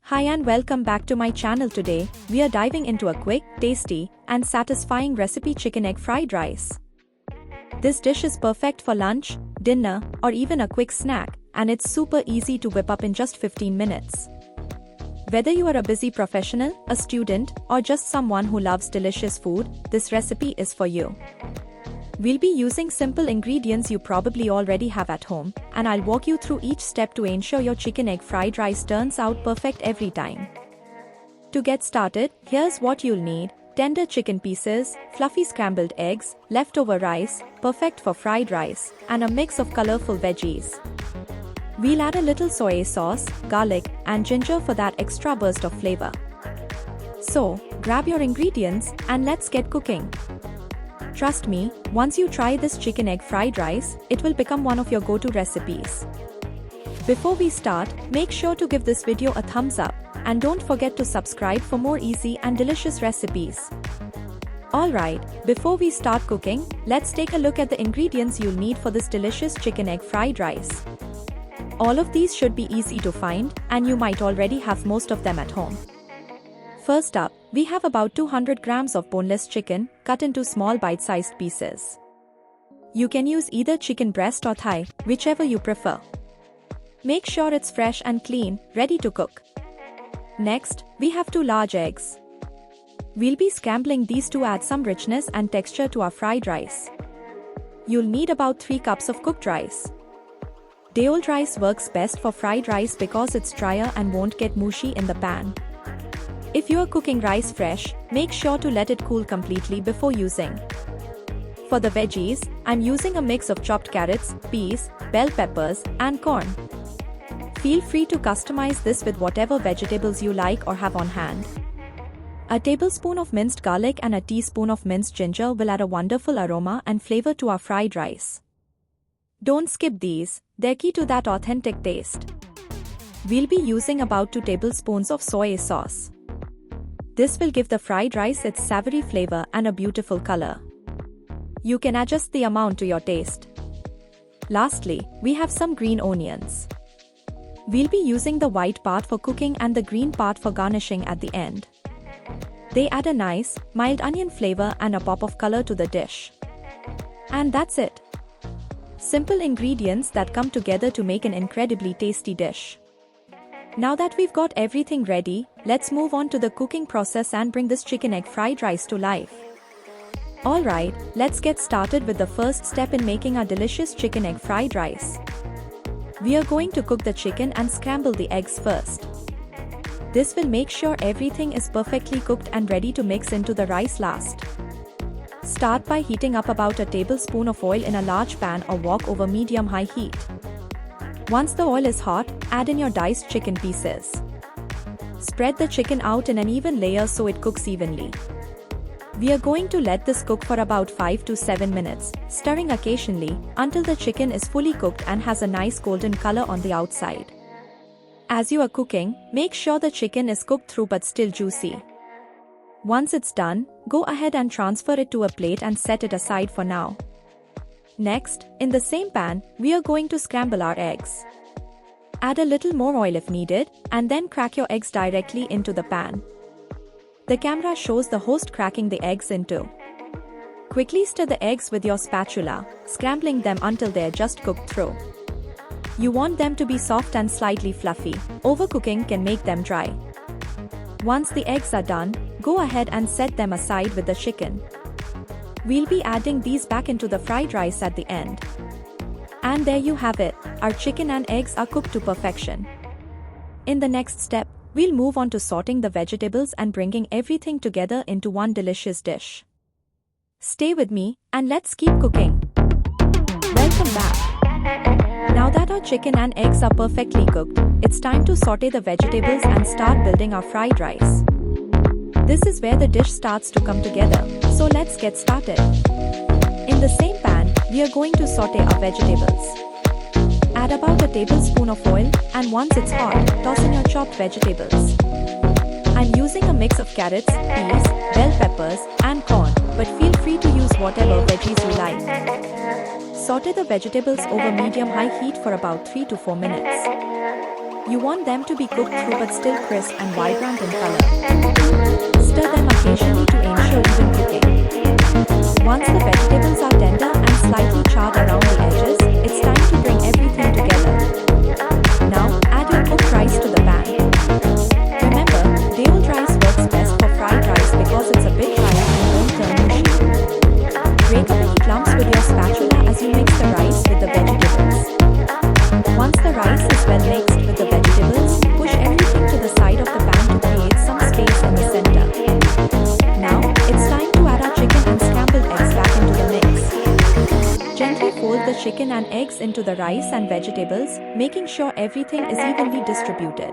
Hi and welcome back to my channel. Today, we are diving into a quick, tasty, and satisfying recipe: chicken egg fried rice. This dish is perfect for lunch, dinner, or even a quick snack, and it's super easy to whip up in just 15 minutes. Whether you are a busy professional, a student, or just someone who loves delicious food, this recipe is for you. We'll be using simple ingredients you probably already have at home, and I'll walk you through each step to ensure your chicken egg fried rice turns out perfect every time. To get started, here's what you'll need: tender chicken pieces, fluffy scrambled eggs, leftover rice, perfect for fried rice, and a mix of colorful veggies. We'll add a little soy sauce, garlic, and ginger for that extra burst of flavor. So, grab your ingredients, and let's get cooking. Trust me, once you try this chicken egg fried rice, it will become one of your go-to recipes. Before we start, make sure to give this video a thumbs up, and don't forget to subscribe for more easy and delicious recipes. Alright, before we start cooking, let's take a look at the ingredients you'll need for this delicious chicken egg fried rice. All of these should be easy to find, and you might already have most of them at home. First up, we have about 200 grams of boneless chicken, cut into small bite-sized pieces. You can use either chicken breast or thigh, whichever you prefer. Make sure it's fresh and clean, ready to cook. Next, we have 2 large eggs. We'll be scrambling these to add some richness and texture to our fried rice. You'll need about 3 cups of cooked rice. Day-old rice works best for fried rice because it's drier and won't get mushy in the pan. If you are cooking rice fresh, make sure to let it cool completely before using. For the veggies, I'm using a mix of chopped carrots, peas, bell peppers, and corn. Feel free to customize this with whatever vegetables you like or have on hand. A tablespoon of minced garlic and a teaspoon of minced ginger will add a wonderful aroma and flavor to our fried rice. Don't skip these, they're key to that authentic taste. We'll be using about 2 tablespoons of soy sauce. This will give the fried rice its savory flavor and a beautiful color. You can adjust the amount to your taste. Lastly, we have some green onions. We'll be using the white part for cooking and the green part for garnishing at the end. They add a nice, mild onion flavor and a pop of color to the dish. And that's it. Simple ingredients that come together to make an incredibly tasty dish. Now that we've got everything ready, let's move on to the cooking process and bring this chicken egg fried rice to life. Alright, let's get started with the first step in making our delicious chicken egg fried rice. We are going to cook the chicken and scramble the eggs first. This will make sure everything is perfectly cooked and ready to mix into the rice last. Start by heating up about a tablespoon of oil in a large pan or wok over medium-high heat. Once the oil is hot, add in your diced chicken pieces. Spread the chicken out in an even layer so it cooks evenly. We are going to let this cook for about 5 to 7 minutes, stirring occasionally, until the chicken is fully cooked and has a nice golden color on the outside. As you are cooking, make sure the chicken is cooked through but still juicy. Once it's done, go ahead and transfer it to a plate and set it aside for now. Next, in the same pan, we are going to scramble our eggs. Add a little more oil if needed, and then crack your eggs directly into the pan. The camera shows the host cracking the eggs into. Quickly stir the eggs with your spatula, scrambling them until they're just cooked through. You want them to be soft and slightly fluffy. Overcooking can make them dry. Once the eggs are done, go ahead and set them aside with the chicken. We'll be adding these back into the fried rice at the end. And there you have it, our chicken and eggs are cooked to perfection. In the next step, we'll move on to sauteing the vegetables and bringing everything together into one delicious dish. Stay with me, and let's keep cooking. Welcome back. Now that our chicken and eggs are perfectly cooked, it's time to saute the vegetables and start building our fried rice. This is where the dish starts to come together, so let's get started. In the same pan, we are going to saute our vegetables. Add about a tablespoon of oil, and once it's hot, toss in your chopped vegetables. I'm using a mix of carrots, peas, bell peppers, and corn, but feel free to use whatever veggies you like. Saute the vegetables over medium-high heat for about 3 to 4 minutes. You want them to be cooked through but still crisp and vibrant in color. Stir them occasionally to ensure even cooking. Once the vegetables are tender and slightly charred around the edges, it's time to bring everything together. Now, add your cooked rice to the pan. Remember, day-old rice works best for fried rice because it's a bit dry and won't turn mushy. Break up any clumps with your spatula as you mix the rice with the vegetables. Once the rice is well mixed with the vegetables, push everything to the side of the pan to create some space in the center. Now, it's time to add our chicken and scrambled eggs back into the mix. Gently fold the chicken and eggs into the rice and vegetables, making sure everything is evenly distributed.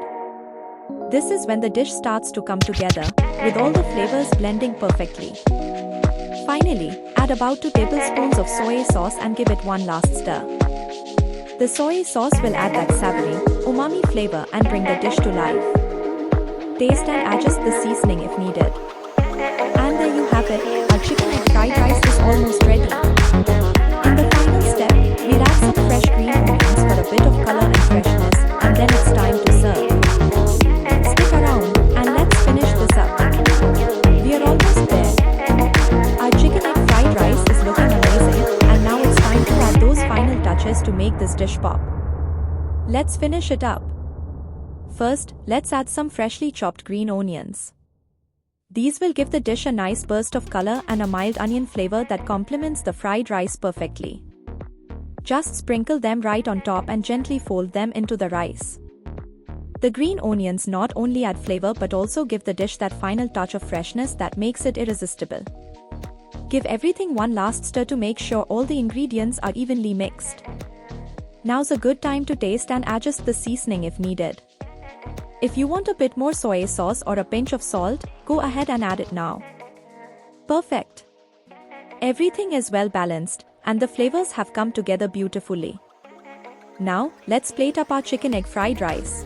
This is when the dish starts to come together, with all the flavors blending perfectly. Finally, add about 2 tablespoons of soy sauce and give it one last stir. The soy sauce will add that savory, umami flavor and bring the dish to life. Taste and adjust the seasoning if needed. And there you have it, our chicken egg fried rice is almost ready. In the final step, we'll add some fresh green onions for a bit of color and freshness, and then it's time to serve. Stick around, and let's finish this up. We are almost there. Our chicken egg fried rice is looking amazing, and now it's time to add those final touches to make this dish pop. Let's finish it up. First, let's add some freshly chopped green onions. These will give the dish a nice burst of color and a mild onion flavor that complements the fried rice perfectly. Just sprinkle them right on top and gently fold them into the rice. The green onions not only add flavor but also give the dish that final touch of freshness that makes it irresistible. Give everything one last stir to make sure all the ingredients are evenly mixed. Now's a good time to taste and adjust the seasoning if needed. If you want a bit more soy sauce or a pinch of salt, go ahead and add it now. Perfect! Everything is well balanced, and the flavors have come together beautifully. Now, let's plate up our chicken egg fried rice.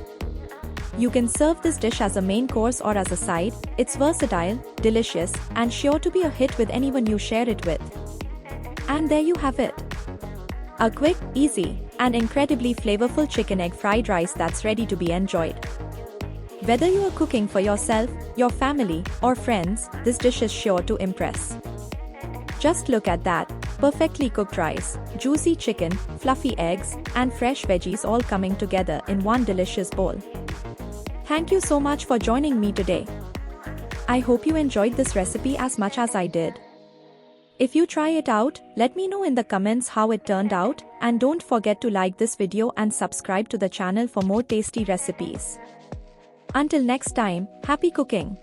You can serve this dish as a main course or as a side. It's versatile, delicious, and sure to be a hit with anyone you share it with. And there you have it. A quick, easy, and incredibly flavorful chicken egg fried rice that's ready to be enjoyed. Whether you are cooking for yourself, your family, or friends, this dish is sure to impress. Just look at that, perfectly cooked rice, juicy chicken, fluffy eggs, and fresh veggies all coming together in one delicious bowl. Thank you so much for joining me today. I hope you enjoyed this recipe as much as I did. If you try it out, let me know in the comments how it turned out, and don't forget to like this video and subscribe to the channel for more tasty recipes. Until next time, happy cooking!